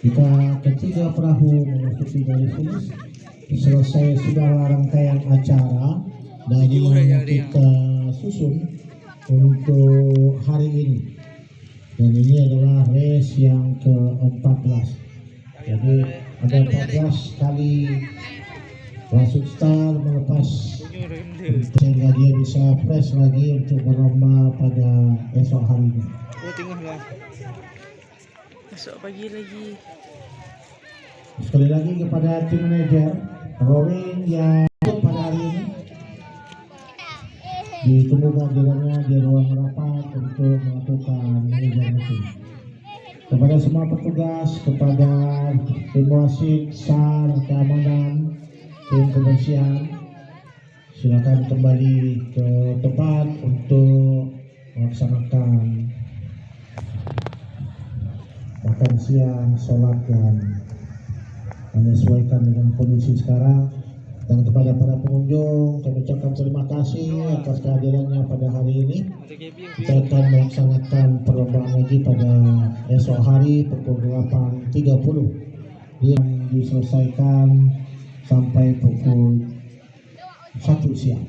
Jika ketiga perahu memasuki garis finish, selesai sudah rangkaian acara dari yang kita susun untuk hari ini. Dan ini adalah race yang ke-14. Jadi ada 14 kali Wasit Star melepas sehingga dia bisa fresh lagi untuk berlomba pada esok harinya. Tengoklah. Esok pagi lagi. Sekali lagi kepada tim manajer Rowing yang pada hari ini ditunggu kehadirannya di ruang rapat untuk melakukan manajer meeting. Kepada semua petugas, kepada tim wasit, SAR, keamanan, tim kebersihan, silakan kembali ke tempat untuk melaksanakan makan siang, sholat, dan menyesuaikan dengan kondisi sekarang. Dan kepada para pengunjung, kami ucapkan terima kasih atas kehadirannya pada hari ini. Kita akan melaksanakan perlombaan lagi pada esok hari pukul 8.30 yang diselesaikan sampai pukul 1 siang.